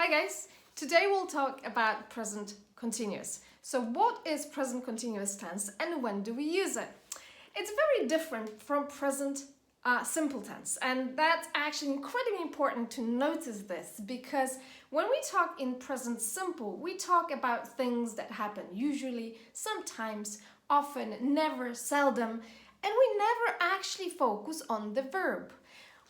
Hi guys, today we'll talk about present continuous. So what is present continuous tense and when do we use it? It's very different from present simple tense, and that's actually incredibly important to notice this because when we talk in present simple, we talk about things that happen usually, sometimes, often, never, seldom, and we never actually focus on the verb.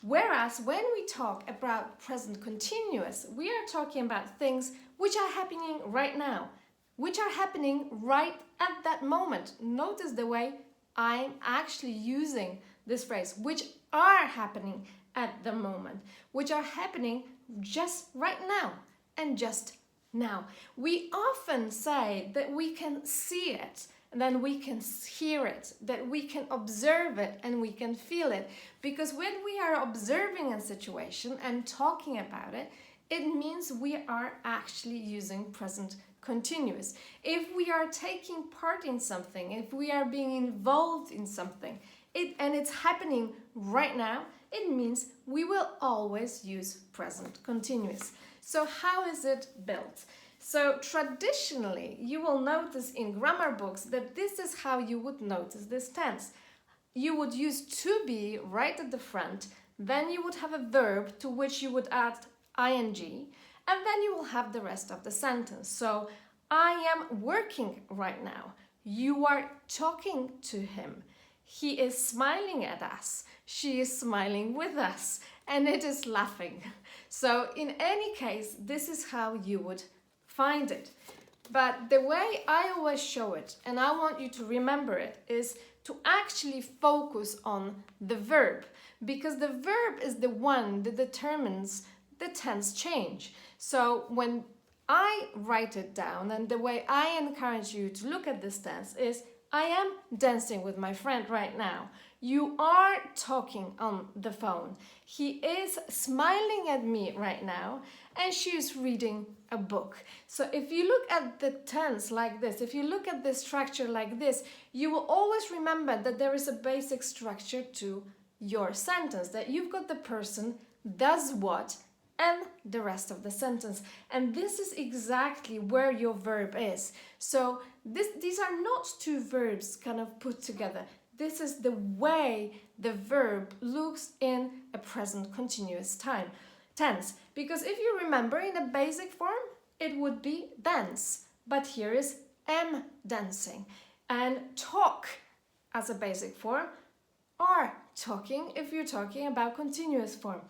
Whereas when we talk about present continuous, we are talking about things which are happening right now, which are happening right at that moment. Notice the way I'm actually using this phrase, which are happening at the moment, which are happening just right now and just now. We often say that we can see it, and then we can hear it, that we can observe it and we can feel it. Because when we are observing a situation and talking about it, it means we are actually using present continuous. If we are taking part in something, if we are being involved in something, and it's happening right now, it means we will always use present continuous. So how is it built? So traditionally, you will notice in grammar books that this is how you would notice this tense. You would use to be right at the front, then you would have a verb to which you would add ing, and then you will have the rest of the sentence. So, I am working right now. You are talking to him. He is smiling at us. She is smiling with us, and it is laughing. So in any case, this is how you would find it. But the way I always show it, and I want you to remember it, is to actually focus on the verb, because the verb is the one that determines the tense change. So when I write it down, and the way I encourage you to look at this tense is, I am dancing with my friend right now. You are talking on the phone. He is smiling at me right now, and she is reading a book. So if you look at the tense like this, if you look at the structure like this, you will always remember that there is a basic structure to your sentence, that you've got the person does what and the rest of the sentence. And this is exactly where your verb is. So these are not two verbs kind of put together. This is the way the verb looks in a present continuous tense. Because if you remember, in a basic form, it would be dance. But here is am dancing. And talk as a basic form, are talking if you're talking about continuous form.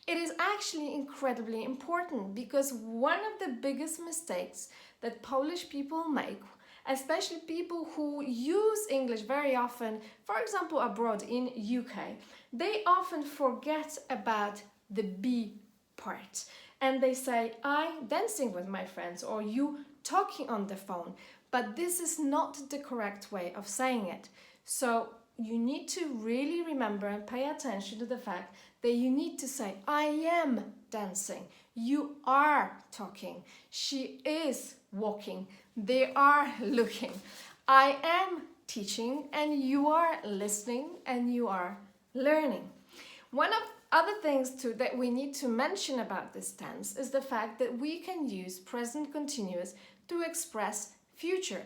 It is actually incredibly important because one of the biggest mistakes that Polish people make, especially people who use English very often, for example abroad in UK, they often forget about the be part. And they say, I dancing with my friends, or you talking on the phone. But this is not the correct way of saying it. So you need to really remember and pay attention to the fact that you need to say, I am dancing, you are talking, she is walking, they are looking, I am teaching, and you are listening, and you are learning. One of other things that we need to mention about this tense is the fact that we can use present continuous to express future,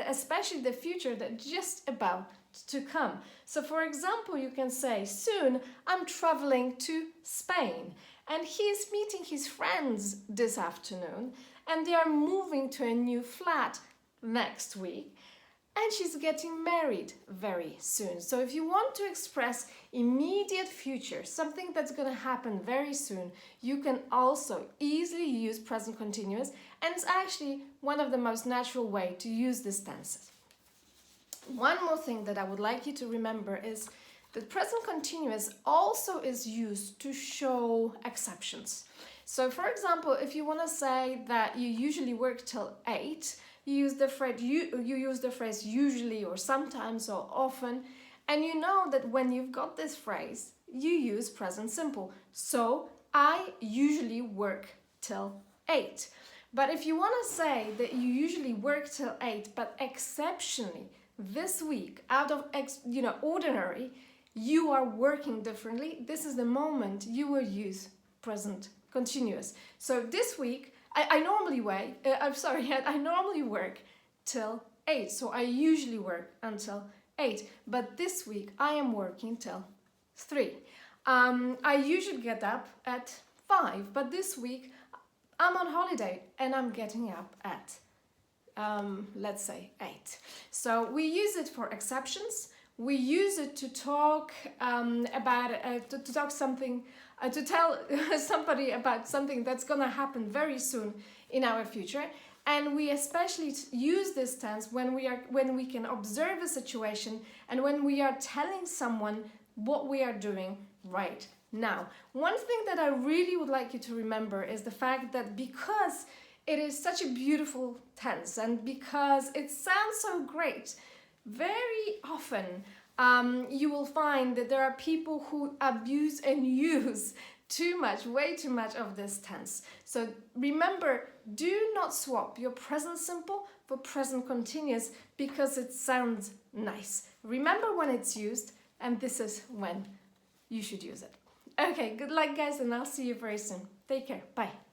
especially the future that's just about to come. So for example, you can say, soon I'm traveling to Spain, and he is meeting his friends this afternoon, and they are moving to a new flat next week, and she's getting married very soon. So if you want to express immediate future, something that's going to happen very soon, you can also easily use present continuous, and it's actually one of the most natural way to use these tenses. One more thing that I would like you to remember is that present continuous also is used to show exceptions. So for example, if you want to say that you usually work till 8, you use the phrase usually, or sometimes, or often, and you know that when you've got this phrase, you use present simple. So I usually work till 8. But if you want to say that you usually work till 8, but exceptionally this week, out of ordinary, you are working differently, this is the moment you will use present continuous. So this week, I normally I normally work till 8. So I usually work until 8. But this week I am working till 3. I usually get up at 5. But this week I'm on holiday and I'm getting up at, let's say, 8. So we use it for exceptions. We use it to talk to tell somebody about something that's going to happen very soon in our future. And we especially use this tense when we can observe a situation and when we are telling someone what we are doing right now. One thing that I really would like you to remember is the fact that because it is such a beautiful tense and because it sounds so great, very often you will find that there are people who abuse and use way too much of this tense. So remember, do not swap your present simple for present continuous because it sounds nice. Remember when it's used, and this is when you should use it. Okay, good luck guys, and I'll see you very soon. Take care, bye.